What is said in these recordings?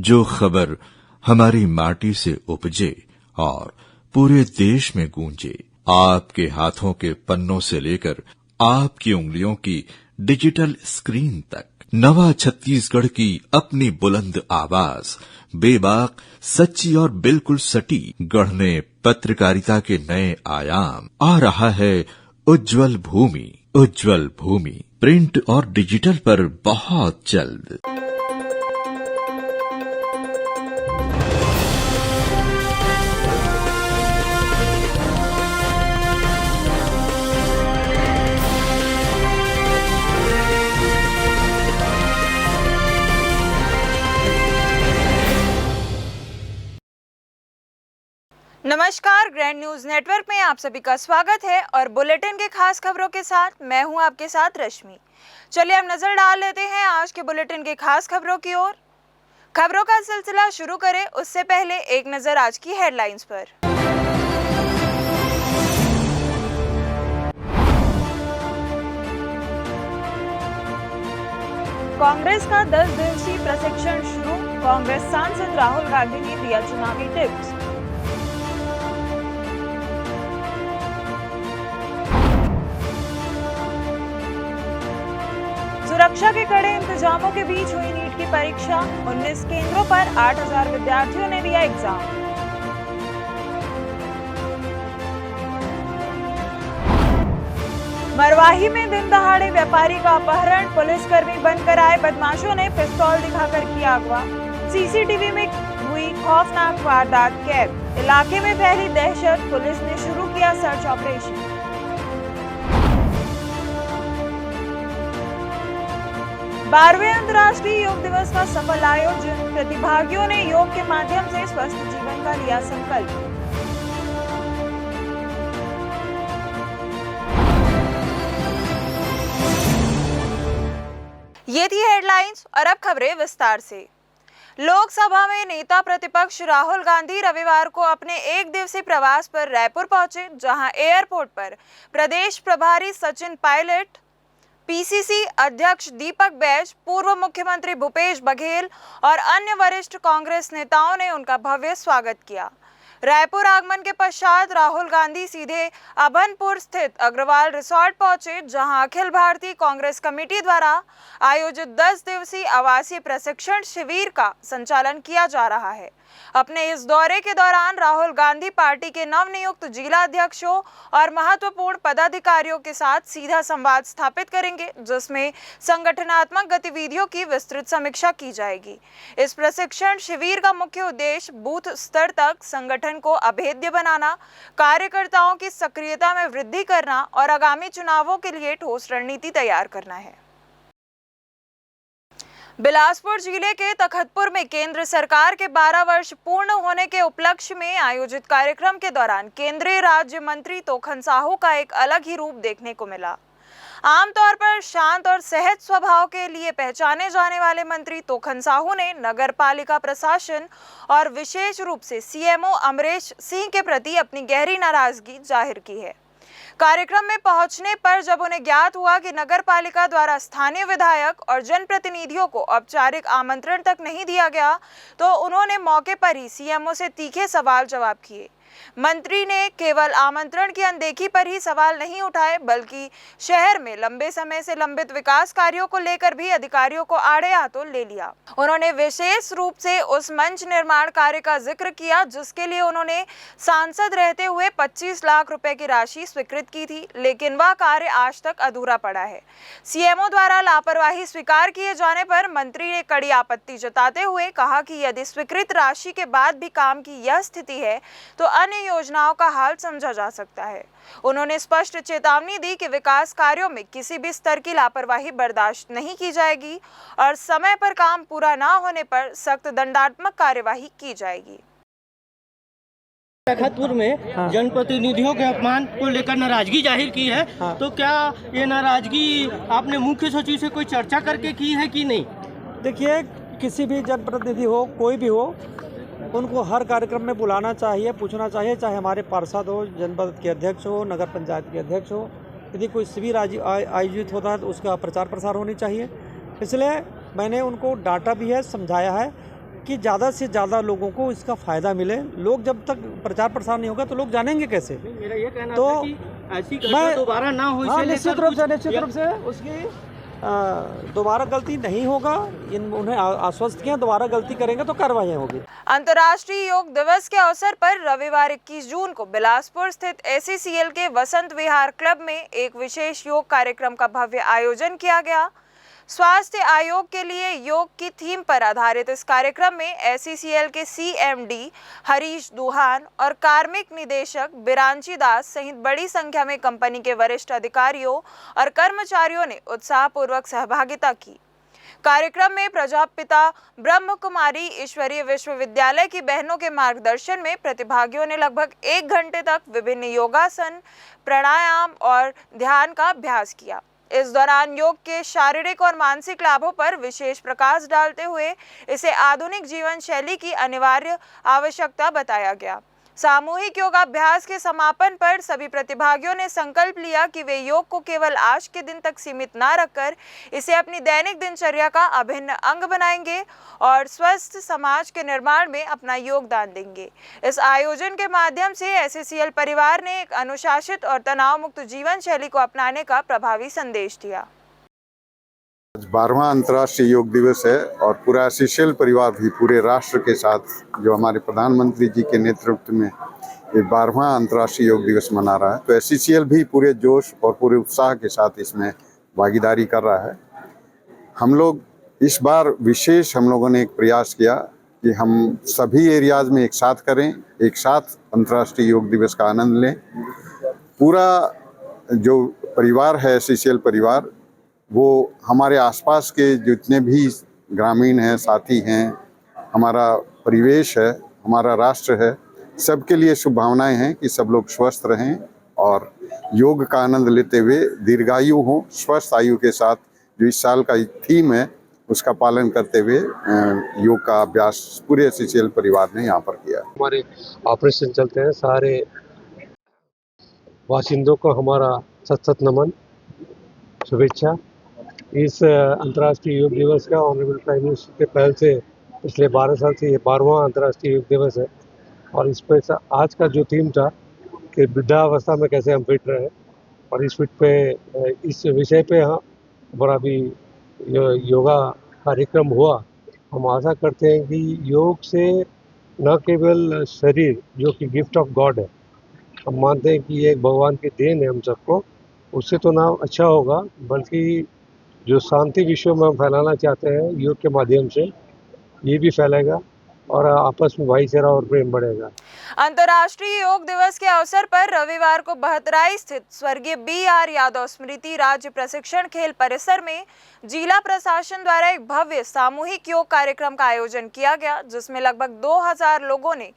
जो खबर हमारी माटी से उपजे और पूरे देश में गूंजे, आपके हाथों के पन्नों से लेकर आपकी उंगलियों की डिजिटल स्क्रीन तक, नवा छत्तीसगढ़ की अपनी बुलंद आवाज, बेबाक, सच्ची और बिल्कुल सटी, गढ़ने पत्रकारिता के नए आयाम। आ रहा है उज्जवल भूमि। उज्जवल भूमि प्रिंट और डिजिटल पर बहुत जल्द। नमस्कार, ग्रैंड न्यूज नेटवर्क में आप सभी का स्वागत है और बुलेटिन के खास खबरों के साथ मैं हूं आपके साथ रश्मि। चलिए हम नजर डाल लेते हैं आज के बुलेटिन के खास खबरों की ओर। खबरों का सिलसिला शुरू करें उससे पहले एक नजर आज की हेडलाइंस पर। कांग्रेस का 10 दिवसीय प्रशिक्षण शुरू, कांग्रेस सांसद राहुल गांधी ने दिया चुनावी टिप्स। सुरक्षा के कड़े इंतजामों के बीच हुई नीट की परीक्षा, 19 केंद्रों पर 8000 विद्यार्थियों ने दिया एग्जाम। मरवाही में दिन दहाड़े व्यापारी का अपहरण, पुलिसकर्मी बनकर आए बदमाशों ने पिस्तौल दिखाकर किया अगवा। सीसीटीवी में हुई खौफनाक वारदात कैद, इलाके में फैली दहशत, पुलिस ने शुरू किया सर्च ऑपरेशन। 12वें अंतर्राष्ट्रीय योग दिवस का सफल आयोजन, प्रतिभागियों ने योग के माध्यम से स्वस्थ जीवन का लिया संकल्प। ये थी हेडलाइंस और अब खबरें विस्तार से। लोकसभा में नेता प्रतिपक्ष राहुल गांधी रविवार को अपने एक दिवसीय प्रवास पर रायपुर पहुंचे, जहां एयरपोर्ट पर प्रदेश प्रभारी सचिन पायलट, पीसीसी अध्यक्ष दीपक बैज, पूर्व मुख्यमंत्री भूपेश बघेल और अन्य वरिष्ठ कांग्रेस नेताओं ने उनका भव्य स्वागत किया। रायपुर आगमन के पश्चात राहुल गांधी सीधे अभनपुर स्थित अग्रवाल रिसोर्ट पहुंचे, जहां अखिल भारतीय कांग्रेस कमेटी द्वारा आयोजित 10 दिवसीय आवासीय प्रशिक्षण शिविर का संचालन किया जा रहा है। अपने इस दौरे के दौरान राहुल गांधी पार्टी के नवनियुक्त जिला अध्यक्षों और महत्वपूर्ण पदाधिकारियों के साथ सीधा संवाद स्थापित करेंगे, जिसमें संगठनात्मक गतिविधियों की विस्तृत समीक्षा की जाएगी। इस प्रशिक्षण शिविर का मुख्य उद्देश्य बूथ स्तर तक संगठन को अभेद्य बनाना, कार्यकर्ताओं की सक्रियता में वृद्धि करना और आगामी चुनावों के लिए ठोस रणनीति तैयार करना है। बिलासपुर जिले के तखतपुर में केंद्र सरकार के 12 वर्ष पूर्ण होने के उपलक्ष्य में आयोजित कार्यक्रम के दौरान केंद्रीय राज्य मंत्री तोखन साहू का एक अलग ही रूप देखने को मिला। आमतौर पर शांत और सहज स्वभाव के लिए पहचाने जाने वाले मंत्री तोखन साहू ने नगर पालिका प्रशासन और विशेष रूप से सीएमओ अमरेश सिंह के प्रति अपनी गहरी नाराजगी जाहिर की है। कार्यक्रम में पहुंचने पर जब उन्हें ज्ञात हुआ कि नगर पालिका द्वारा स्थानीय विधायक और जनप्रतिनिधियों को औपचारिक आमंत्रण तक नहीं दिया गया, तो उन्होंने मौके पर ही सीएमओ से तीखे सवाल जवाब किए। मंत्री ने केवल आमंत्रण की अनदेखी पर ही सवाल नहीं उठाए, बल्कि शहर में लंबे समय से लंबित विकास कार्यों को लेकर भी अधिकारियों को आड़े हाथों ले लिया। उन्होंने विशेष रूप से उस मंच निर्माण कार्य का जिक्र किया जिसके लिए उन्होंने सांसद रहते हुए 25 लाख रुपए की राशि स्वीकृत की थी, लेकिन वह कार्य आज तक अधूरा पड़ा है। सीएमओ द्वारा लापरवाही स्वीकार किए जाने पर मंत्री ने कड़ी आपत्ति जताते हुए कहा कि यदि स्वीकृत राशि के बाद भी काम की यह स्थिति है तो अन्य योजनाओं का हाल समझा जा सकता है। उन्होंने स्पष्ट चेतावनी दी कि विकास कार्यों में किसी भी स्तर की लापरवाही बर्दाश्त नहीं की जाएगी और समय पर काम पूरा न होने पर सख्त दंडात्मक कार्यवाही की जाएगी। तखतपुर में जनप्रतिनिधियों के अपमान को लेकर नाराजगी जाहिर की है, तो क्या ये नाराजगी आपने मुख्य सचिव से कोई चर्चा करके की है कि नहीं? देखिए, किसी भी जनप्रतिनिधि हो, कोई भी हो, उनको हर कार्यक्रम में बुलाना चाहिए, पूछना चाहिए, चाहे हमारे पार्षद हो, जनपद के अध्यक्ष हो, नगर पंचायत के अध्यक्ष हो। यदि कोई शिविर आयोजित होता है तो उसका प्रचार प्रसार होनी चाहिए। इसलिए मैंने उनको डांटा भी है, समझाया है कि ज़्यादा से ज़्यादा लोगों को इसका फ़ायदा मिले। लोग जब तक प्रचार प्रसार नहीं होगा तो लोग जानेंगे कैसे? मेरा ये कहना तो था कि ऐसी घटना दोबारा ना हो, हाँ, इसे निश्चित रूप से उसकी दोबारा गलती नहीं होगा। उन्हें आश्वस्त किया, दोबारा गलती करेंगे तो कार्रवाई होगी। अंतर्राष्ट्रीय योग दिवस के अवसर पर रविवार 21 जून को बिलासपुर स्थित ACCL के वसंत विहार क्लब में एक विशेष योग कार्यक्रम का भव्य आयोजन किया गया। स्वास्थ्य आयोग के लिए योग की थीम पर आधारित इस कार्यक्रम में ACCL के CMD हरीश दुहान और कार्मिक निदेशक बिरांची दास सहित बड़ी संख्या में कंपनी के वरिष्ठ अधिकारियों और कर्मचारियों ने उत्साहपूर्वक सहभागिता की। कार्यक्रम में प्रजापिता ब्रह्म कुमारी ईश्वरीय विश्वविद्यालय की बहनों के मार्गदर्शन में प्रतिभागियों ने लगभग 1 घंटे तक विभिन्न योगासन, प्राणायाम और ध्यान का अभ्यास किया। इस दौरान योग के शारीरिक और मानसिक लाभों पर विशेष प्रकाश डालते हुए इसे आधुनिक जीवन शैली की अनिवार्य आवश्यकता बताया गया। सामूहिक योगाभ्यास के समापन पर सभी प्रतिभागियों ने संकल्प लिया कि वे योग को केवल आज के दिन तक सीमित न रखकर इसे अपनी दैनिक दिनचर्या का अभिन्न अंग बनाएंगे और स्वस्थ समाज के निर्माण में अपना योगदान देंगे। इस आयोजन के माध्यम से ACCL परिवार ने एक अनुशासित और तनाव मुक्त जीवन शैली को अपनाने का प्रभावी संदेश दिया। आज 12वां अंतर्राष्ट्रीय योग दिवस है और पूरा ACCL परिवार भी पूरे राष्ट्र के साथ जो हमारे प्रधानमंत्री जी के नेतृत्व में ये 12वां अंतर्राष्ट्रीय योग दिवस मना रहा है, तो ACCL भी पूरे जोश और पूरे उत्साह के साथ इसमें भागीदारी कर रहा है। हम लोग इस बार विशेष हम लोगों ने एक प्रयास किया कि हम सभी एरियाज में एक साथ करें, एक साथ अंतर्राष्ट्रीय योग दिवस का आनंद लें। पूरा जो परिवार है ACCL परिवार, वो हमारे आसपास के जितने भी ग्रामीण हैं, साथी हैं, हमारा परिवेश है, हमारा राष्ट्र है, सबके लिए शुभकामनाएं हैं कि सब लोग स्वस्थ रहें और योग का आनंद लेते हुए दीर्घायु हों। स्वस्थ आयु के साथ जो इस साल का थीम है उसका पालन करते हुए योग का अभ्यास पूरे ACCL परिवार ने यहाँ पर किया। हमारे ऑपरेशन चलते हैं, सारे वासिंदों को हमारा सत नमन, शुभेच्छा। इस अंतर्राष्ट्रीय योग दिवस का ऑनरेबल प्राइम मिनिस्टर के पहल से पिछले 12 साल से ये 12वां अंतर्राष्ट्रीय योग दिवस है और इस पर आज का जो थीम था कि वृद्धावस्था में कैसे हम फिट रहे, और इस विषय पे हमारा भी योगा कार्यक्रम हुआ। हम आशा करते हैं कि योग से न केवल शरीर जो कि गिफ्ट ऑफ गॉड है, हम मानते हैं कि ये एक भगवान की देन है हम सबको, उससे तो ना अच्छा होगा बल्कि जो शांति विश्व में हम फैलाना चाहते हैं योग के माध्यम से, ये भी फैलेगा और आपस में भाईचारा और प्रेम बढ़ेगा। अंतर्राष्ट्रीय योग दिवस के अवसर पर रविवार को बहतराई स्थित स्वर्गीय BR यादव स्मृति राज्य प्रशिक्षण खेल परिसर में जिला प्रशासन द्वारा एक भव्य सामूहिक योग कार्यक्रम का आयोजन किया गया, जिसमें लगभग 2000 लोगों ने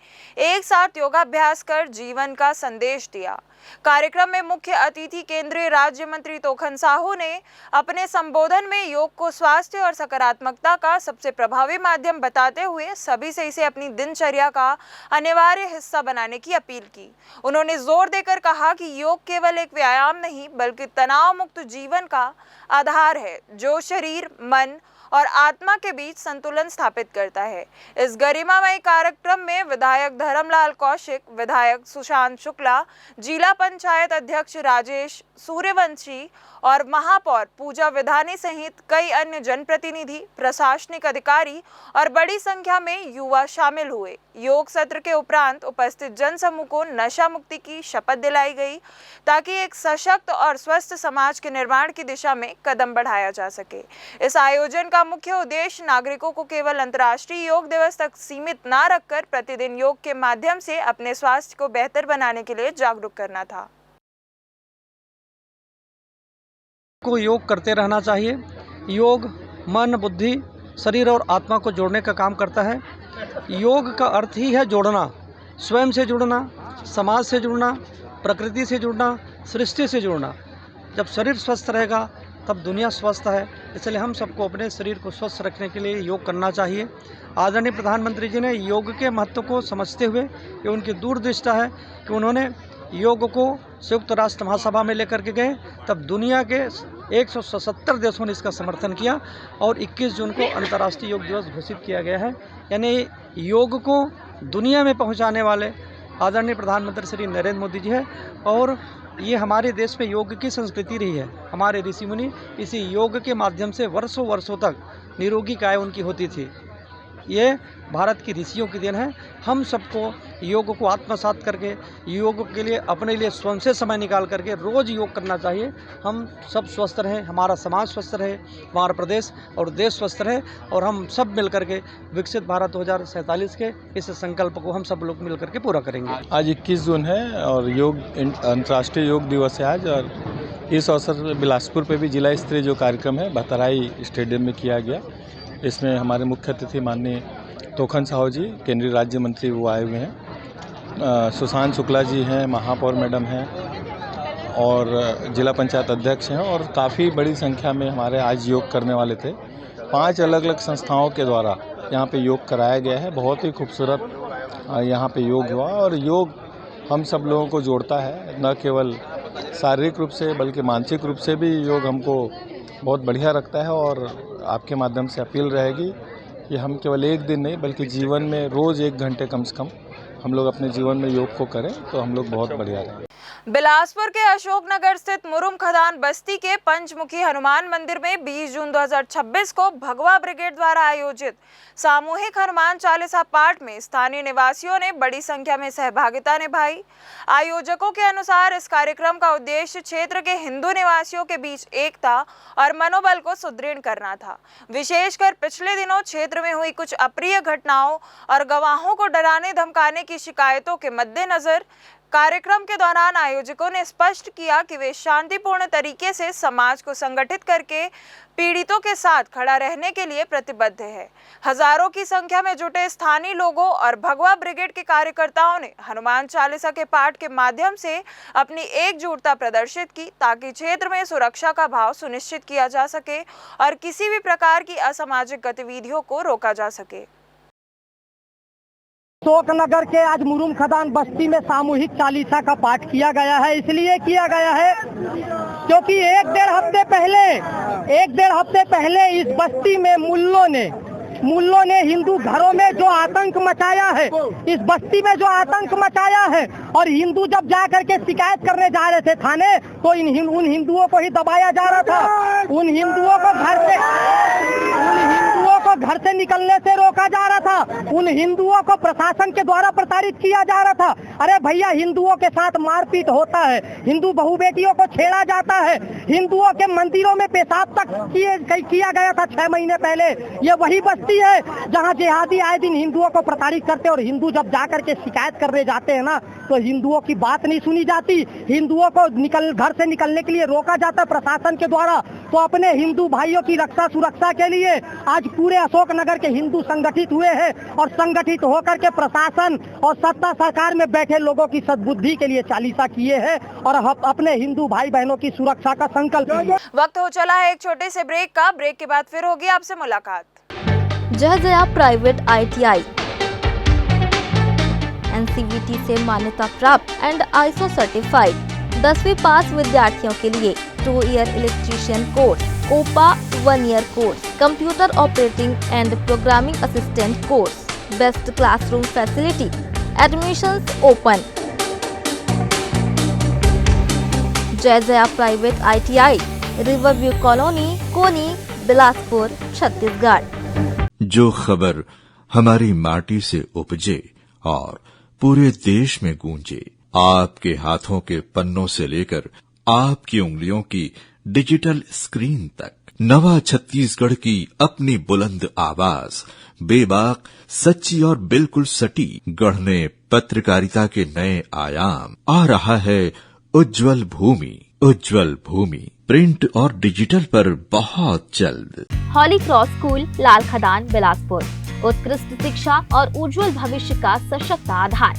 एक साथ योगाभ्यास कर जीवन का संदेश दिया। कार्यक्रम में मुख्य अतिथि केंद्रीय राज्य मंत्री तोखन साहू ने अपने संबोधन में योग को स्वास्थ्य और सकारात्मकता का सबसे प्रभावी माध्यम बताते हुए सभी से इसे अपनी दिनचर्या का अनिवार्य हिस्सा बनाने की अपील की। उन्होंने जोर देकर कहा कि योग केवल एक व्यायाम नहीं बल्कि तनाव मुक्त जीवन का आधार है, जो शरीर, मन और आत्मा के बीच संतुलन स्थापित करता है। इस गरिमामय कार्यक्रम में विधायक धर्मलाल कौशिक, विधायक सुशांत शुक्ला, जिला पंचायत अध्यक्ष राजेश सूर्यवंशी और महापौर पूजा विधानी सहित कई अन्य जनप्रतिनिधि, प्रशासनिक अधिकारी और बड़ी संख्या में युवा शामिल हुए। योग सत्र के उपरांत उपस्थित जनसमूह को नशा मुक्ति की शपथ दिलाई गई ताकि एक सशक्त और स्वस्थ समाज के निर्माण की दिशा में कदम बढ़ाया जा सके। इस आयोजन का मुख्य उद्देश्य नागरिकों को केवल अंतर्राष्ट्रीय योग दिवस तक सीमित न रखकर प्रतिदिन योग के माध्यम से अपने स्वास्थ्य को बेहतर बनाने के लिए जागरूक करना था। को योग करते रहना चाहिए। योग मन, बुद्धि, शरीर और आत्मा को जोड़ने का काम करता है। योग का अर्थ ही है जोड़ना, स्वयं से जुड़ना, समाज से जुड़ना, प्रकृति से जुड़ना, सृष्टि से जुड़ना। जब शरीर स्वस्थ रहेगा तब दुनिया स्वस्थ है, इसलिए हम सबको अपने शरीर को स्वस्थ रखने के लिए योग करना चाहिए। आदरणीय प्रधानमंत्री जी ने योग के महत्व को समझते हुए, ये उनकी दूरदृष्टि है कि उन्होंने योग को संयुक्त राष्ट्र महासभा में लेकर के गए, तब दुनिया के 177 देशों ने इसका समर्थन किया और 21 जून को अंतर्राष्ट्रीय योग दिवस घोषित किया गया है। यानी योग को दुनिया में पहुंचाने वाले आदरणीय प्रधानमंत्री श्री नरेंद्र मोदी जी है और ये हमारे देश में योग की संस्कृति रही है। हमारे ऋषि मुनि इसी योग के माध्यम से वर्षों वर्षों तक निरोगी काया उनकी होती थी। ये भारत की ऋषियों की देन है। हम सबको योग को आत्मसात करके योग के लिए अपने लिए स्वयं से समय निकाल करके रोज़ योग करना चाहिए। हम सब स्वस्थ रहें, हमारा समाज स्वस्थ रहे, हमारा प्रदेश और देश स्वस्थ रहे और हम सब मिल करके विकसित भारत 2047 के इस संकल्प को हम सब लोग मिल करके पूरा करेंगे। आज 21 जून है और अंतर्राष्ट्रीय योग दिवस है आज, और इस अवसर पर बिलासपुर पे भी जिला स्तरीय जो कार्यक्रम है बहतराई स्टेडियम में किया गया। इसमें हमारे मुख्य अतिथि माननीय तोखन साहू जी, केंद्रीय राज्य मंत्री, वो आए हुए हैं। सुशांत शुक्ला जी हैं, महापौर मैडम हैं और जिला पंचायत अध्यक्ष हैं और काफ़ी बड़ी संख्या में हमारे आज योग करने वाले थे। 5 अलग अलग संस्थाओं के द्वारा यहाँ पे योग कराया गया है। बहुत ही खूबसूरत यहाँ पे योग हुआ और योग हम सब लोगों को जोड़ता है, न केवल शारीरिक रूप से बल्कि मानसिक रूप से भी योग हमको बहुत बढ़िया रखता है। और आपके माध्यम से अपील रहेगी कि हम केवल एक दिन नहीं बल्कि जीवन में रोज़ 1 घंटे कम से कम हम लोग अपने जीवन में योग को करें तो हम लोग बहुत बढ़िया रहें। बिलासपुर के अशोकनगर स्थित मुरुम खदान बस्ती के पंचमुखी हनुमान मंदिर में 20 जून 2026 को भगवा ब्रिगेड द्वारा आयोजित सामूहिक हनुमान चालीसा पाठ में स्थानीय निवासियों ने बड़ी संख्या में सहभागिता निभाई। आयोजकों के अनुसार इस कार्यक्रम का उद्देश्य क्षेत्र के हिंदू निवासियों के बीच एकता और मनोबल को सुदृढ़ करना था। विशेषकर पिछले दिनों क्षेत्र में हुई कुछ अप्रिय घटनाओं और गवाहों को डराने धमकाने की शिकायतों के मद्देनजर कार्यक्रम के दौरान आयोजकों ने स्पष्ट किया कि वे शांतिपूर्ण तरीके से समाज को संगठित करके पीड़ितों के साथ खड़ा रहने के लिए प्रतिबद्ध है। हजारों की संख्या में जुटे स्थानीय लोगों और भगवा ब्रिगेड के कार्यकर्ताओं ने हनुमान चालीसा के पाठ के माध्यम से अपनी एकजुटता प्रदर्शित की ताकि क्षेत्र में सुरक्षा का भाव सुनिश्चित किया जा सके और किसी भी प्रकार की असामाजिक गतिविधियों को रोका जा सके। अशोकनगर के आज मुरुम खदान बस्ती में सामूहिक चालीसा का पाठ किया गया है। इसलिए किया गया है क्योंकि एक डेढ़ हफ्ते पहले इस बस्ती में मुल्लों ने हिंदू घरों में जो आतंक मचाया है, इस बस्ती में जो आतंक मचाया है, और हिंदू जब जा करके शिकायत करने जा रहे थे थाने तो उन हिंदुओं को ही दबाया जा रहा था। उन हिंदुओं को घर से निकलने से रोका जा रहा था। उन हिंदुओं को प्रशासन के द्वारा प्रताड़ित किया जा रहा था। अरे भैया, हिंदुओं के साथ मारपीट होता है, हिंदू बहू बेटियों को छेड़ा जाता है, हिंदुओं के मंदिरों में पेशाब तक किया गया था 6 महीने पहले। ये वही बस्ती है जहां जिहादी आए दिन हिंदुओं को प्रताड़ित करते, और हिंदू जब जा करके शिकायत करने जाते हैं ना तो हिंदुओं की बात नहीं सुनी जाती। हिंदुओं को घर से निकलने के लिए रोका जाता है प्रशासन के द्वारा। तो अपने हिंदू भाइयों की रक्षा सुरक्षा के लिए आज पूरे अशोकनगर के हिंदू संगठित हुए हैं और संगठित होकर के प्रशासन और सत्ता सरकार में बैठे लोगों की सद्बुद्धि के लिए चालीसा किए हैं और अपने हिंदू भाई बहनों की सुरक्षा का संकल्प लिए। वक्त हो चला है एक छोटे से ब्रेक का। ब्रेक के बाद फिर होगी आपसे मुलाकात। जय प्राइवेट ITI NCVT से मान्यता प्राप्त एंड ISO सर्टिफाइड 10वीं पास विद्यार्थियों के लिए 2 year electrician course, OPA 1 year course, computer operating and programming assistant course, best classroom facility, admissions open. जय private ITI, riverview colony, Koni, Bilaspur, Chhattisgarh. जो खबर हमारी माटी से उपजे और पूरे देश में गूंजे, आपके हाथों के पन्नों से लेकर आपकी उंगलियों की डिजिटल स्क्रीन तक, नवा छत्तीसगढ़ की अपनी बुलंद आवाज, बेबाक, सच्ची और बिल्कुल सटीक, गढ़ने पत्रकारिता के नए आयाम। आ रहा है उज्जवल भूमि प्रिंट और डिजिटल पर बहुत जल्द। हॉली क्रॉस स्कूल, लाल खदान, बिलासपुर। उत्कृष्ट शिक्षा और उज्जवल भविष्य का सशक्त आधार।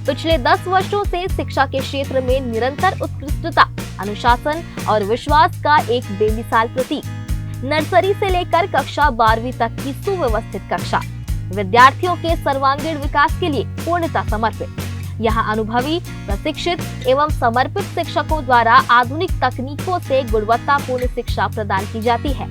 पिछले 10 वर्षों से शिक्षा के क्षेत्र में निरंतर उत्कृष्टता, अनुशासन और विश्वास का एक बेमिसाल प्रतीक। नर्सरी से लेकर कक्षा 12वीं तक की सुव्यवस्थित कक्षा, विद्यार्थियों के सर्वांगीण विकास के लिए पूर्णतः समर्पित। यहाँ अनुभवी, प्रशिक्षित एवं समर्पित शिक्षकों द्वारा आधुनिक तकनीकों से गुणवत्तापूर्ण शिक्षा प्रदान की जाती है।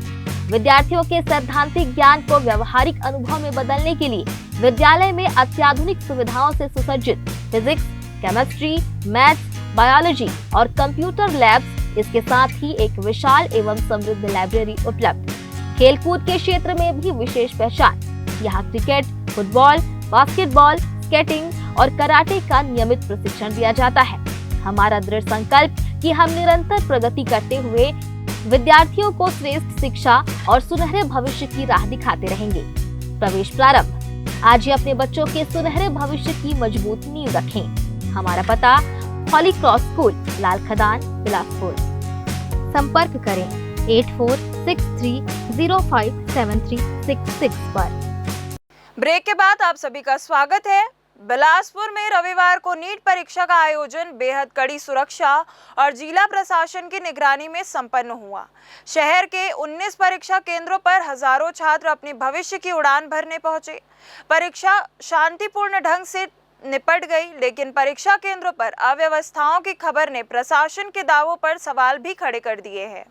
विद्यार्थियों के सैद्धांतिक ज्ञान को व्यवहारिक अनुभव में बदलने के लिए विद्यालय में अत्याधुनिक सुविधाओं से सुसज्जित फिजिक्स, केमिस्ट्री, मैथ्स, बायोलॉजी और कंप्यूटर लैब्स, इसके साथ ही एक विशाल एवं समृद्ध लाइब्रेरी उपलब्ध। खेलकूद के क्षेत्र में भी विशेष पहचान। यहाँ क्रिकेट, फुटबॉल, बास्केटबॉल, स्केटिंग और कराटे का नियमित प्रशिक्षण दिया जाता है। हमारा दृढ़ संकल्प कि हम निरंतर प्रगति करते हुए विद्यार्थियों को श्रेष्ठ शिक्षा और सुनहरे भविष्य की राह दिखाते रहेंगे। प्रवेश प्रारंभ। आज ही अपने बच्चों के सुनहरे भविष्य की मजबूत नींव रखें। हमारा पता हॉली क्रॉस स्कूल, लाल खदान, बिलासपुर। संपर्क करें 8463057366 पर। ब्रेक के बाद आप सभी का स्वागत है। बिलासपुर में रविवार को नीट परीक्षा का आयोजन बेहद कड़ी सुरक्षा और जिला प्रशासन की निगरानी में संपन्न हुआ। शहर के 19 परीक्षा केंद्रों पर हजारों छात्र अपने भविष्य की उड़ान भरने पहुंचे। परीक्षा शांतिपूर्ण ढंग से निपट गई, लेकिन परीक्षा केंद्रों पर अव्यवस्थाओं की खबर ने प्रशासन के दावों पर सवाल भी खड़े कर दिए हैं।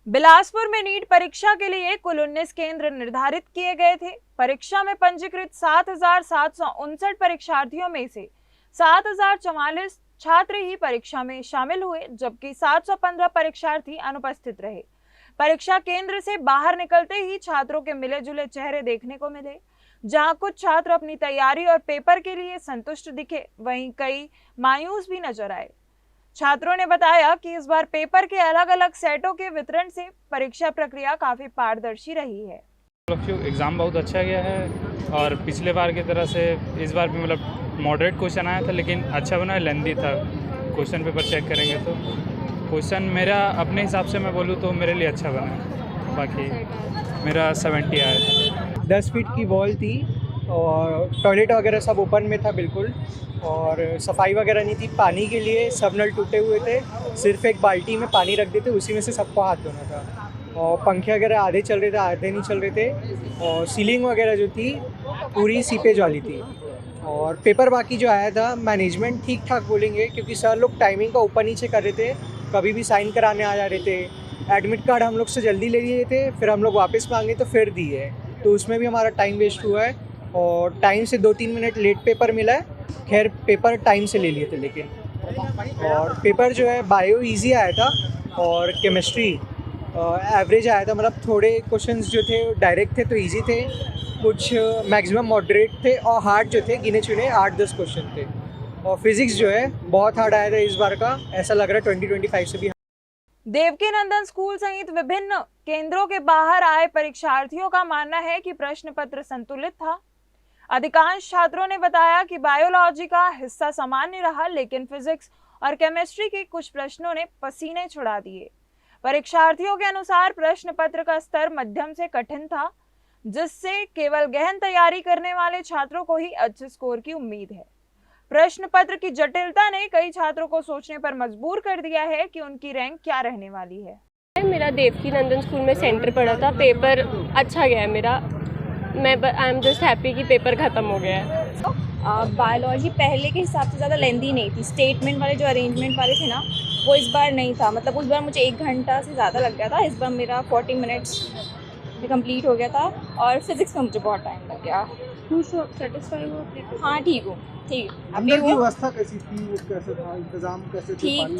बिलासपुर में नीट परीक्षा के लिए कुल 19 केंद्र निर्धारित किए गए थे। परीक्षा में पंजीकृत 7,759 परीक्षार्थियों में से 7,044 छात्र ही परीक्षा में शामिल हुए, जबकि 715 परीक्षार्थी अनुपस्थित रहे। परीक्षा केंद्र से बाहर निकलते ही छात्रों के मिले जुले चेहरे देखने को मिले। जहां कुछ छात्र अपनी तैयारी और पेपर के लिए संतुष्ट दिखे, वहीं कई मायूस भी नजर आए। छात्रों ने बताया कि इस बार पेपर के अलग अलग सेटों के वितरण से परीक्षा प्रक्रिया काफी पारदर्शी रही है। एग्ज़ाम बहुत अच्छा गया है और पिछले बार की तरह से इस बार भी मतलब मॉडरेट क्वेश्चन आया था, लेकिन अच्छा बना, लेंदी था। क्वेश्चन पेपर चेक करेंगे तो क्वेश्चन मेरा अपने हिसाब से मैं बोलूँ तो मेरे लिए अच्छा बना। बाकी मेरा 70 आया था। 10 फीट की वॉल थी और टॉयलेट वगैरह सब ओपन में था बिल्कुल, और सफाई वगैरह नहीं थी। पानी के लिए सब नल टूटे हुए थे, सिर्फ एक बाल्टी में पानी रख देते, उसी में से सबको हाथ धोना था। और पंखे वगैरह आधे चल रहे थे, आधे नहीं चल रहे थे। और सीलिंग वगैरह जो थी पूरी सीपेज वाली थी। और पेपर बाकी जो आया था मैनेजमेंट ठीक ठाक बोलेंगे, क्योंकि सर लोग टाइमिंग का ऊपर नीचे कर रहे थे, कभी भी साइन कराने आ जा रहे थे। एडमिट कार्ड हम लोग से जल्दी ले लिए थे, फिर हम लोग वापस मांगे तो फिर दिए, तो उसमें भी हमारा टाइम वेस्ट हुआ है। और टाइम से 2-3 मिनट लेट पेपर मिला है। खैर पेपर टाइम से ले लिए थे, लेकिन और पेपर जो है बायो इजी आया था और केमिस्ट्री एवरेज आया था। मतलब थोड़े क्वेश्चंस जो थे डायरेक्ट थे तो इजी थे, कुछ मैक्सिमम मॉडरेट थे, और हार्ड जो थे गिने चुने 8-10 क्वेश्चन थे। और फिजिक्स जो है बहुत हार्ड आया था इस बार का, ऐसा लग रहा है 2025 से भी। देवकीनंदन स्कूल सहित विभिन्न केंद्रों के बाहर आए परीक्षार्थियों का मानना है कि प्रश्न पत्र संतुलित था। अधिकांश छात्रों ने बताया कि बायोलॉजी का हिस्सा सामान्य रहा, लेकिन फिजिक्स और केमिस्ट्री के कुछ प्रश्नों ने पसीने छुड़ा दिए। परीक्षार्थियों के अनुसार प्रश्न पत्र का स्तर मध्यम से कठिन था, जिससे केवल गहन तैयारी करने वाले छात्रों को ही अच्छे स्कोर की उम्मीद है। प्रश्न पत्र की जटिलता ने कई छात्रों को सोचने पर मजबूर कर दिया है कि उनकी रैंक क्या रहने वाली है। मेरा देवकीनंदन स्कूल में सेंटर पड़ा था, पेपर अच्छा गया है मेरा। मैं आई एम जस्ट हैप्पी कि पेपर ख़त्म हो गया है। बायोलॉजी पहले के हिसाब से ज़्यादा लेंदी नहीं थी। स्टेटमेंट वाले जो अरेंजमेंट वाले थे ना, वो इस बार नहीं था। मतलब उस बार मुझे 1 घंटा से ज़्यादा लग गया था, इस बार मेरा 40 मिनट्स में कंप्लीट हो गया था। और फिजिक्स में मुझे बहुत टाइम लग गया। सेटिस्फाई हो? हाँ ठीक हूँ, ठीक। अंदर की व्यवस्था कैसी थी, वो कैसे था, इंतजाम कैसे थे? ठीक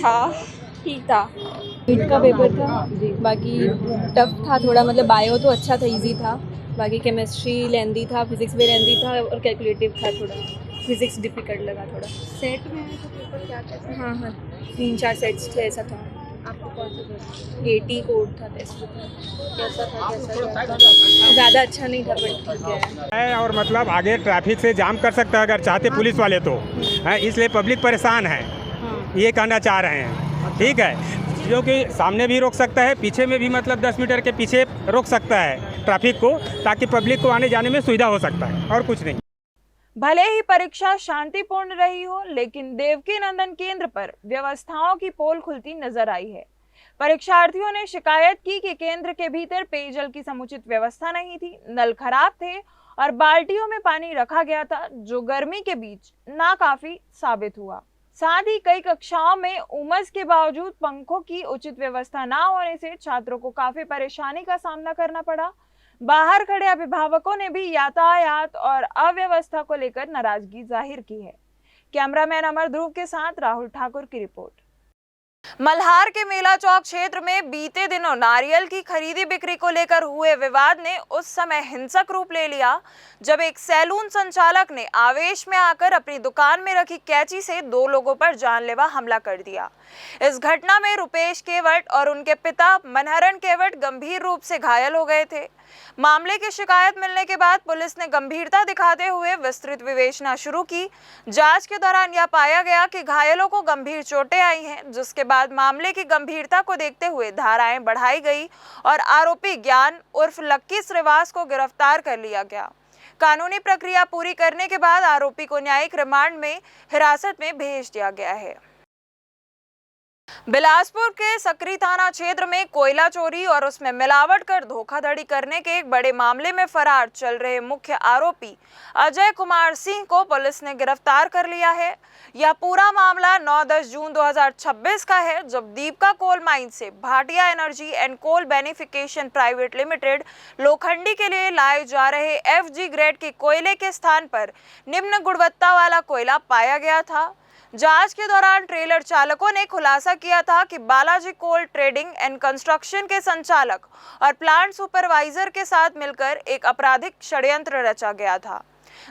था। नीट का पेपर था, बाकी टफ था थोड़ा। मतलब बायो तो अच्छा था, इजी था। बाकी केमिस्ट्री लेंदी था, फिजिक्स भी लेंदी था, और कैलकुलेटिव था थोड़ा। फिजिक्स डिफिकल्ट लगा थोड़ा। सेट में है तो पेपर क्या कैसा? हाँ 3-4 सेट्स थे, ऐसा था। आपको कौन सा था? 80 कोड था टेस्ट। कैसा था? ज़्यादा अच्छा नहीं था, बट ठीक है। और मतलब आगे ट्रैफिक से जाम कर सकता है अगर चाहते पुलिस वाले तो, इसलिए पब्लिक परेशान है, ये कहना चाह रहे हैं। ठीक है, क्योंकि सामने भी रोक सकता है, पीछे में भी मतलब 10 मीटर के पीछे रोक सकता है ट्रैफिक को, ताकि पब्लिक को आने जाने में सुविधा हो सकता है, और कुछ नहीं। भले ही परीक्षा शांतिपूर्ण रही हो, लेकिन देवकीनंदन केंद्र पर व्यवस्थाओं की पोल खुलती नजर आई है। परीक्षार्थियों ने शिकायत की कि केंद्र के भीतर पेयजल की समुचित व्यवस्था नहीं थी, नल खराब थे और बाल्टियों में पानी रखा गया था, जो गर्मी के बीच नाकाफी साबित हुआ। साथ ही कई कक्षाओं में उमस के बावजूद पंखों की उचित व्यवस्था न होने से छात्रों को काफी परेशानी का सामना करना पड़ा। बाहर खड़े अभिभावकों ने भी यातायात और अव्यवस्था को लेकर नाराजगी जाहिर की है। कैमरामैन अमर ध्रुव के साथ राहुल ठाकुर की रिपोर्ट। मल्हार के मेला चौक क्षेत्र में बीते दिनों नारियल की खरीदी बिक्री को लेकर हुए विवाद ने उस समय हिंसक रूप ले लिया जब एक सैलून संचालक ने आवेश में आकर अपनी दुकान में रखी कैंची से 2 लोगों पर जानलेवा हमला कर दिया। इस घटना में रुपेश केवट और उनके पिता मनहरण केवट गंभीर रूप से घायल हो गए थे। मामले की शिकायत मिलने के बाद पुलिस ने गंभीरता दिखाते हुए विस्तृत विवेचना शुरू की। जांच के दौरान यह पाया गया कि घायलों को गंभीर चोटें आई हैं, जिसके बाद मामले की गंभीरता को देखते हुए धाराएं बढ़ाई गई और आरोपी ज्ञान उर्फ लक्की श्रीवास को गिरफ्तार कर लिया गया। कानूनी प्रक्रिया पूरी करने के बाद आरोपी को न्यायिक रिमांड में हिरासत में भेज दिया गया है। बिलासपुर के सकरी थाना क्षेत्र में कोयला चोरी और उसमें मिलावट कर धोखाधड़ी करने के एक बड़े मामले में फरार चल रहे मुख्य आरोपी अजय कुमार सिंह को पुलिस ने गिरफ्तार कर लिया है। यह पूरा मामला 9-10 जून 2026 का है, जब दीपका कोल माइन से Bhatia energy and coal beneficiation private limited Lokhandi के लिए लाए जा रहे FG ग्रेड के कोयले के स्थान पर निम्न गुणवत्ता वाला कोयला पाया गया था। जांच के दौरान ट्रेलर चालकों ने खुलासा किया था कि बालाजी कोल ट्रेडिंग एंड कंस्ट्रक्शन के संचालक और प्लांट सुपरवाइजर के साथ मिलकर एक आपराधिक षड्यंत्र रचा गया था,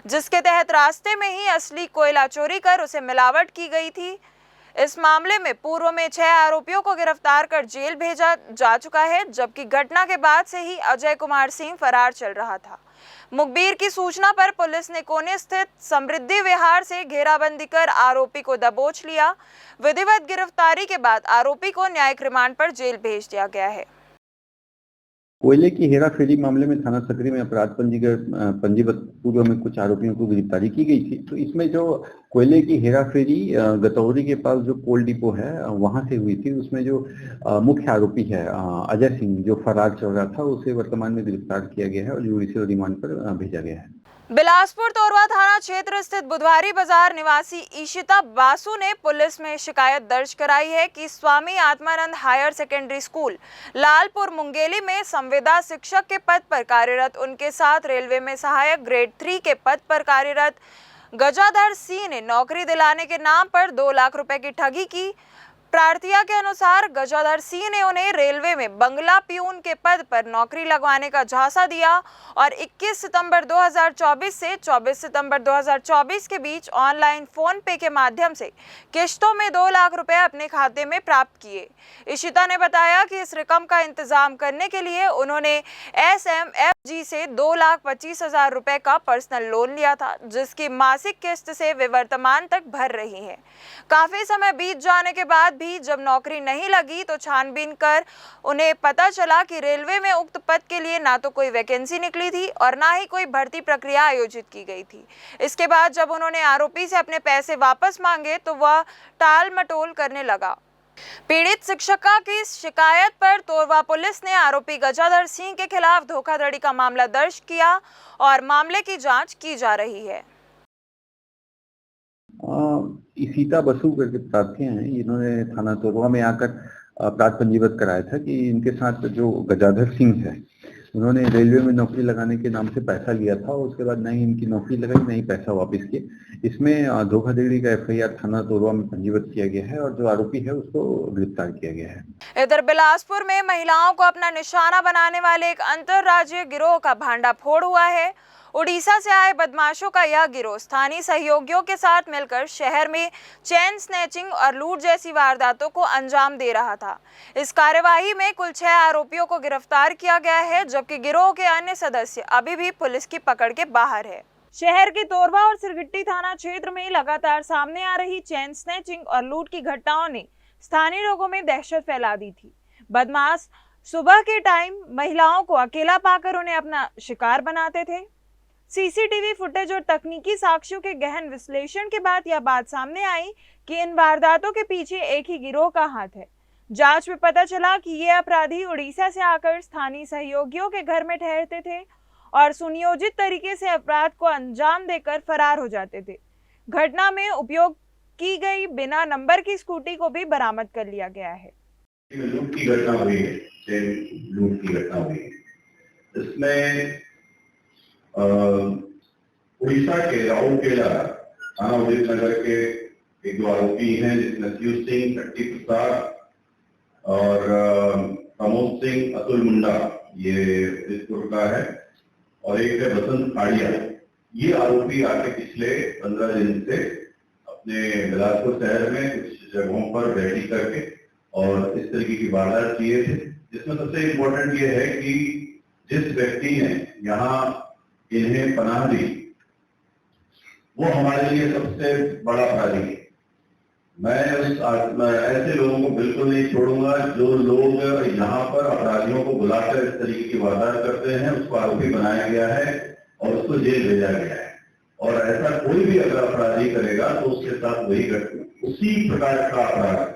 जिसके तहत रास्ते में ही असली कोयला चोरी कर उसे मिलावट की गई थी। इस मामले में पूर्व में 6 आरोपियों को गिरफ्तार कर जेल भेजा जा चुका है, जबकि घटना के बाद से ही अजय कुमार सिंह फरार चल रहा था। मुखबिर की सूचना पर पुलिस ने कोने स्थित समृद्धि विहार से घेराबंदी कर आरोपी को दबोच लिया। विधिवत गिरफ्तारी के बाद आरोपी को न्यायिक रिमांड पर जेल भेज दिया गया है। कोयले की हेराफेरी मामले में थाना सकरी में अपराध पंजीबद्ध पूर्व में कुछ आरोपियों को गिरफ्तारी की गई थी। तो इसमें जो कोयले की हेराफेरी गतौरी के पास जो कोल डिपो है वहां से हुई थी, उसमें जो मुख्य आरोपी है अजय सिंह जो फरार चल रहा था, उसे वर्तमान में गिरफ्तार किया गया है और जुडिशियल रिमांड पर भेजा गया है। बिलासपुर तोरवा थाना क्षेत्र स्थित बुधवारी बाजार निवासी ईशिता बासु ने पुलिस में शिकायत दर्ज कराई है कि Swami Atmanand higher secondary school Lalpur Mungeli में संविदा शिक्षक के पद पर कार्यरत उनके साथ रेलवे में सहायक ग्रेड 3 के पद पर कार्यरत गजाधर सिंह ने नौकरी दिलाने के नाम पर 2 लाख रुपए की ठगी की। प्रार्थिया के अनुसार गजाधर सिंह ने उन्हें रेलवे में बंगला प्यून के पद पर नौकरी लगवाने का झांसा दिया और 21 सितंबर 2024 से 24 सितंबर 2024 के बीच ऑनलाइन फोन पे के माध्यम से किश्तों में 2 लाख रुपए अपने खाते में प्राप्त किए। इशिता ने बताया कि इस रकम का इंतजाम करने के लिए उन्होंने SMFG से 2,25,000 रुपए का पर्सनल लोन लिया था, जिसकी मासिक किस्त से वे वर्तमान तक भर रही हैं। काफी समय बीत जाने के बाद भी जब नौकरी नहीं लगी तो छानबीन कर उन्हें पता चला कि रेलवे में उक्त पद के लिए ना तो कोई वैकेंसी निकली थी और ना ही कोई भर्ती प्रक्रिया आयोजित की गई थी। इसके बाद जब उन्होंने आरोपी से अपने पैसे वापस मांगे तो वह टाल मटोल करने लगा। पीड़ित शिक्षिका की शिकायत पर तोरवा पुलिस ने आरोपी गजाधर सिंह के खिलाफ धोखाधड़ी का मामला दर्ज किया और मामले की जांच की जा रही है। ईशिता बसु करके प्रार्थी हैं, इन्होंने थाना तोरवा में आकर अपराध पंजीबद्ध कराया था कि इनके साथ जो गजाधर सिंह है उन्होंने रेलवे में नौकरी लगाने के नाम से पैसा लिया था और उसके बाद न ही इनकी नौकरी लगाई न ही पैसा वापस किए। इसमें धोखाधड़ी का FIR थाना तोरवा में पंजीबद्ध किया गया है और जो आरोपी है उसको गिरफ्तार किया गया है। इधर बिलासपुर में महिलाओं को अपना निशाना बनाने वाले एक अंतरराज्यीय गिरोह का भांडाफोड़ हुआ है। उड़ीसा से आए बदमाशों का यह गिरोह स्थानीय सहयोगियों के साथ मिलकर शहर में चेन स्नैचिंग और लूट जैसी वारदातों को अंजाम दे रहा था। इस कार्यवाही में कुल 6 आरोपियों को गिरफ्तार किया गया है, जबकि गिरोह के अन्य सदस्य अभी भी पुलिस की पकड़ के बाहर है। शहर के तोरवा और सिरगिट्टी थाना क्षेत्र में लगातार सामने आ रही चेन स्नैचिंग और लूट की घटनाओं ने स्थानीय लोगों में दहशत फैला दी थी। बदमाश सुबह के टाइम महिलाओं को अकेला पाकर उन्हें अपना शिकार बनाते थे। CCTV फुटेज और तकनीकी साक्ष्यों के गहन विश्लेषण के बाद यह बात सामने आई कि इन वारदातों के पीछे एक ही गिरोह का हाथ है। जांच में पता चला कि ये अपराधी उड़ीसा से आकर स्थानीय सहयोगियों के घर में ठहरते थे और सुनियोजित तरीके से अपराध को अंजाम देकर फरार हो जाते थे। घटना में उपयोग की गई बिना नंबर की स्कूटी को भी बरामद कर लिया गया है। लूट की घटना हुई है, चेन लूट की घटना हुई है। इसमें उड़ीसा के राउरकेला थाना उदित नगर के एक दो आरोपी हैं, जिसमें नसीर सिंह, शक्ति प्रसाद और प्रमोद सिंह, अतुल मुंडा, ये बिलासपुर का है, और एक है बसंत खाड़िया। ये आरोपी आके पिछले 15 दिन से अपने बिलासपुर शहर में कुछ जगहों पर रेडी करके और इस तरीके की वारदात किए थे। जिसमें सबसे इम्पोर्टेंट ये है कि जिस व्यक्ति ने यहाँ इन्हें पनाह दी वो हमारे लिए सबसे बड़ा अपराधी है। मैं ऐसे लोगों को बिल्कुल नहीं छोड़ूंगा जो लोग यहाँ पर अपराधियों को बुलाकर इस तरीके की वारदात करते हैं। उसको आरोपी बनाया गया है और उसको जेल भेजा गया है, और ऐसा कोई भी अगर अपराधी करेगा तो उसके साथ वही उसी प्रकार का अपराध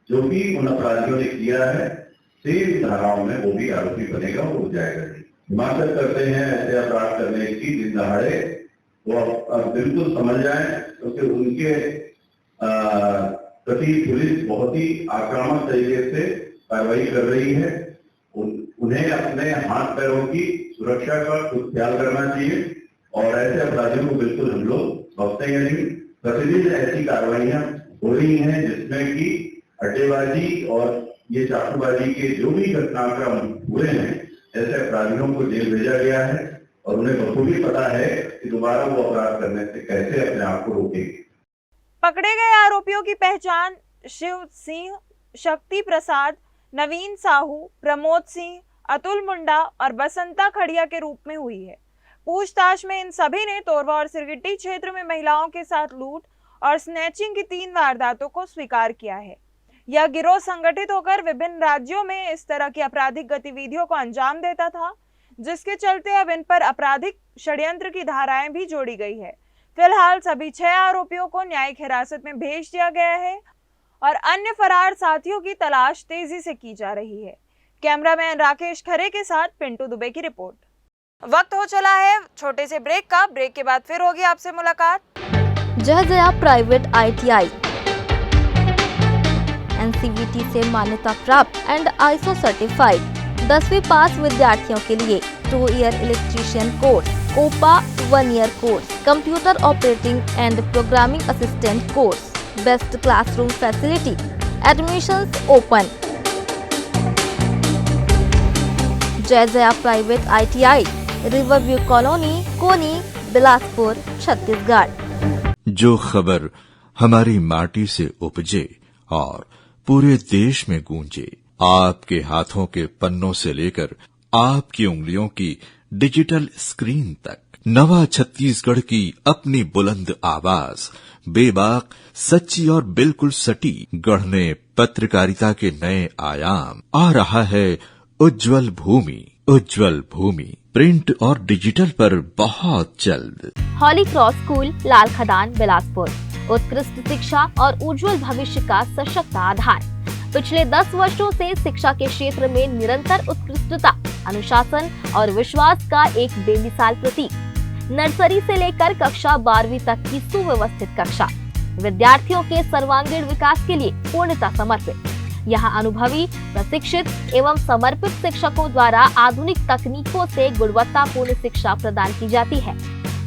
जो भी उन अपराधियों ने किया है, सेम धाराओं में वो भी आरोपी बनेगा, वो हो जाएगा। हिमाचल करते हैं ऐसे अपराध करने की दिन दहाड़े, वो अब बिल्कुल समझ जाए, क्योंकि उनके प्रति पुलिस बहुत ही आक्रामक तरीके से कार्रवाई कर रही है। उन्हें अपने हाथ पैरों की सुरक्षा का खुद ख्याल करना चाहिए, और ऐसे अपराधियों को बिल्कुल हम लोग बख्शेंगे नहीं। प्रतिदिन ऐसी कार्रवाइयां हो रही हैं जिसमें कि अड्डेबाजी और ये चाकूबाजी के जो भी घटनाक्रम हुए हैं, ऐसे अपराधियों को जेल भेजा गया है, और उन्हें बखूबी पता है कि दोबारा वो अपराध करने से कैसे अपने आप को रोकेंगे। पकड़े गए आरोपियों की पहचान शिव सिंह, शक्ति प्रसाद, नवीन साहू, प्रमोद सिंह, अतुल मुंडा और बसंता खड़िया के रूप में हुई है। पूछताछ में इन सभी ने तोरवा और सिरगिट्टी क्षेत्र में महिलाओं के साथ लूट और स्नैचिंग की 3 वारदातों को स्वीकार किया है। यह गिरोह संगठित होकर विभिन्न राज्यों में इस तरह की आपराधिक गतिविधियों को अंजाम देता था, जिसके चलते अब इन पर आपराधिक षड्यंत्र की धाराएं भी जोड़ी गई है। फिलहाल सभी 6 आरोपियों को न्यायिक हिरासत में भेज दिया गया है और अन्य फरार साथियों की तलाश तेजी से की जा रही है। कैमरामैन राकेश खरे के साथ पिंटू दुबे की रिपोर्ट। वक्त हो चला है छोटे से ब्रेक का। ब्रेक के बाद फिर होगी आपसे मुलाकात। जय जया प्राइवेट ITI NCVT से मान्यता प्राप्त एंड ISO सर्टिफाइड 10वीं पास विद्यार्थियों के लिए 2 year electrician course, OPA 1 year course, computer operating and programming assistant course, best classroom facility, admissions open. Jai Jaya private ITI, riverview colony, Koni, Bilaspur, Chhattisgarh. जो खबर हमारी माटी से उपजे और पूरे देश में गूंजे, आपके हाथों के पन्नों से लेकर आपकी उंगलियों की डिजिटल स्क्रीन तक, नवा छत्तीसगढ़ की अपनी बुलंद आवाज, बेबाक, सच्ची और बिल्कुल सटी, गढ़ने पत्रकारिता के नए आयाम। आ रहा है उज्जवल भूमि, उज्जवल भूमि प्रिंट और डिजिटल पर बहुत जल्द। हॉली क्रॉस स्कूल, लाल खदान, बिलासपुर, उत्कृष्ट शिक्षा और उज्जवल भविष्य का सशक्त आधार। पिछले 10 वर्षों से शिक्षा के क्षेत्र में निरंतर उत्कृष्टता, अनुशासन और विश्वास का एक बेमिसाल प्रतीक। नर्सरी से लेकर कक्षा 12वीं तक की सुव्यवस्थित कक्षा, विद्यार्थियों के सर्वांगीण विकास के लिए पूर्णतः समर्पित। यहाँ अनुभवी, प्रशिक्षित एवं समर्पित शिक्षकों द्वारा आधुनिक तकनीकों से गुणवत्तापूर्ण शिक्षा प्रदान की जाती है।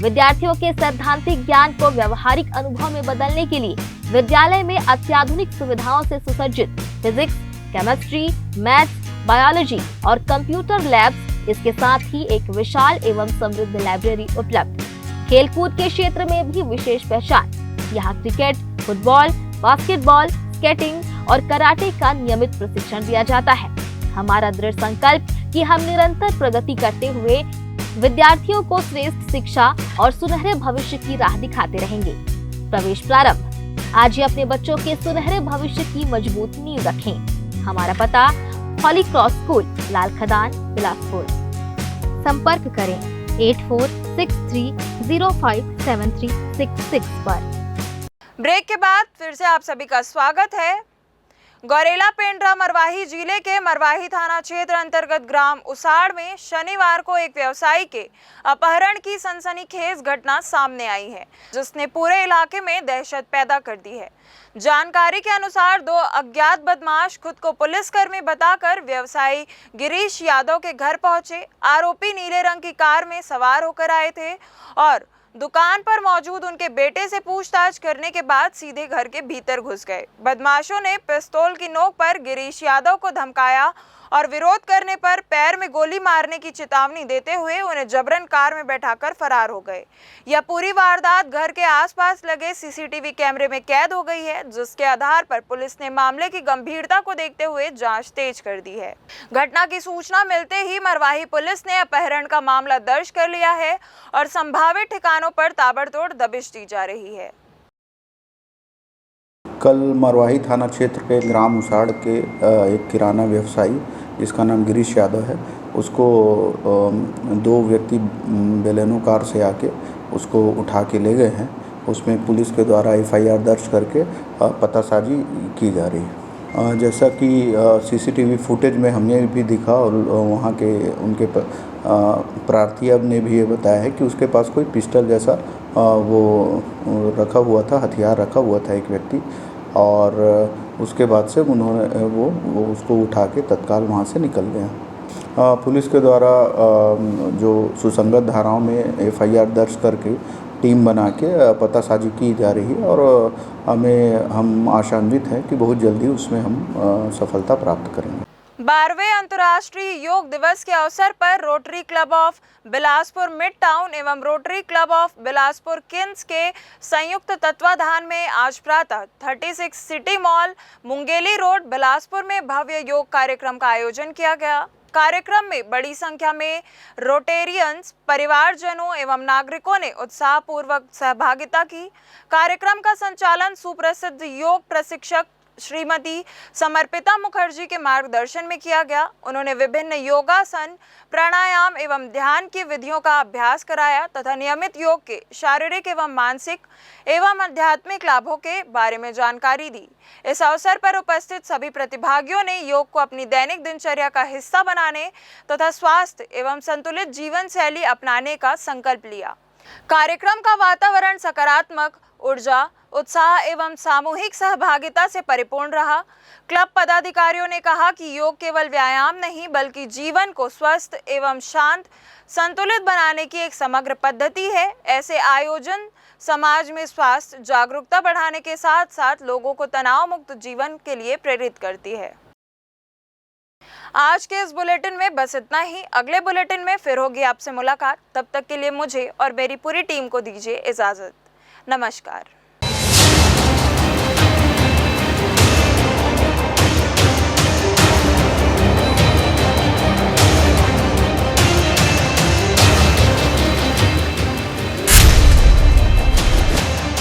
विद्यार्थियों के सैद्धांतिक ज्ञान को व्यवहारिक अनुभव में बदलने के लिए विद्यालय में अत्याधुनिक सुविधाओं से सुसज्जित फिजिक्स, केमिस्ट्री, मैथ्स, बायोलॉजी और कंप्यूटर लैब्स, इसके साथ ही एक विशाल एवं समृद्ध लाइब्रेरी उपलब्ध। खेलकूद के क्षेत्र में भी विशेष पहचान। यहाँ क्रिकेट, फुटबॉल, बास्केटबॉल, स्केटिंग और कराटे का नियमित प्रशिक्षण दिया जाता है। हमारा दृढ़ संकल्प कि हम निरंतर प्रगति करते हुए विद्यार्थियों को श्रेष्ठ शिक्षा और सुनहरे भविष्य की राह दिखाते रहेंगे। प्रवेश प्रारंभ। आज ही अपने बच्चों के सुनहरे भविष्य की मजबूत नींव रखें। हमारा पता हॉली क्रॉस स्कूल, लाल खदान, बिलासपुर। संपर्क करें 8463057366 पर। ब्रेक के बाद फिर से आप सभी का स्वागत है। गौरेला पेंड्रा मरवाही जिले के मरवाही थाना क्षेत्र अंतर्गत ग्राम उसाड़ में शनिवार को एक व्यवसायी के अपहरण की सनसनीखेज घटना सामने आई है, जिसने पूरे इलाके में दहशत पैदा कर दी है। जानकारी के अनुसार दो अज्ञात बदमाश खुद को पुलिसकर्मी बताकर व्यवसायी गिरीश यादव के घर पहुंचे। आरोपी नीले रंग की कार में सवार होकर आए थे और दुकान पर मौजूद उनके बेटे से पूछताछ करने के बाद सीधे घर के भीतर घुस गए। बदमाशों ने पिस्तौल की नोक पर गिरीश यादव को धमकाया और विरोध करने पर पैर में गोली मारने की चेतावनी देते हुए उन्हें जबरन कार में बैठाकर फरार हो गए। यह पूरी वारदात घर के आसपास लगे सीसीटीवी कैमरे में कैद हो गई है, जिसके आधार पर पुलिस ने मामले की गंभीरता को देखते हुए जांच तेज कर दी है। घटना की सूचना मिलते ही मरवाही पुलिस ने अपहरण का मामला दर्ज कर लिया है और संभावित ठिकानों पर ताबड़तोड़ दबिश दी जा रही है। कल मरवाही थाना क्षेत्र के ग्राम उसाड़ के एक किराना व्यवसायी जिसका नाम गिरीश यादव है, उसको दो व्यक्ति बेलेनो कार से आके उसको उठा के ले गए हैं। उसमें पुलिस के द्वारा एफआईआर दर्ज करके पतासाजी की जा रही है। जैसा कि सीसीटीवी फुटेज में हमने भी दिखा और वहाँ के उनके प्रार्थी ने भी ये बताया है कि उसके पास कोई पिस्टल जैसा वो रखा हुआ था, हथियार रखा हुआ था एक व्यक्ति, और उसके बाद से उन्होंने वो उसको उठा के तत्काल वहाँ से निकल गया। पुलिस के द्वारा जो सुसंगत धाराओं में एफआईआर दर्ज करके टीम बना के पतासाजी की जा रही है और हम आशान्वित हैं कि बहुत जल्दी उसमें हम सफलता प्राप्त करेंगे। 12वें अंतर्राष्ट्रीय योग दिवस के अवसर पर rotary club of Bilaspur mid town एवं rotary club of Bilaspur kings के संयुक्त तत्वाधान में आज प्रातः 36 city mall Mungeli road Bilaspur में भव्य योग कार्यक्रम का आयोजन किया गया। कार्यक्रम में बड़ी संख्या में रोटेरियंस, परिवारजनों एवं नागरिकों ने उत्साहपूर्वक सहभागिता की। कार्यक्रम का संचालन सुप्रसिद्ध योग प्रशिक्षक श्रीमती समर्पिता मुखर्जी के मार्गदर्शन में किया गया। उन्होंने विभिन्न योगासन, प्राणायाम एवं ध्यान की विधियों का अभ्यास कराया तथा नियमित योग के शारीरिक एवं मानसिक एवं आध्यात्मिक लाभों के बारे में जानकारी दी। इस अवसर पर उपस्थित सभी प्रतिभागियों ने योग को अपनी दैनिक दिनचर्या का हिस्सा बनाने तथा स्वास्थ्य एवं संतुलित जीवन शैली अपनाने का संकल्प लिया। कार्यक्रम का वातावरण सकारात्मक ऊर्जा, उत्साह एवं सामूहिक सहभागिता से परिपूर्ण रहा। क्लब पदाधिकारियों ने कहा कि योग केवल व्यायाम नहीं बल्कि जीवन को स्वस्थ एवं शांत संतुलित बनाने की एक समग्र पद्धति है। ऐसे आयोजन समाज में स्वास्थ्य जागरूकता बढ़ाने के साथ साथ लोगों को तनाव मुक्त जीवन के लिए प्रेरित करती है। आज के इस बुलेटिन में बस इतना ही। अगले बुलेटिन में फिर होगी आपसे मुलाकात। तब तक के लिए मुझे और मेरी पूरी टीम को दीजिए इजाजत। नमस्कार।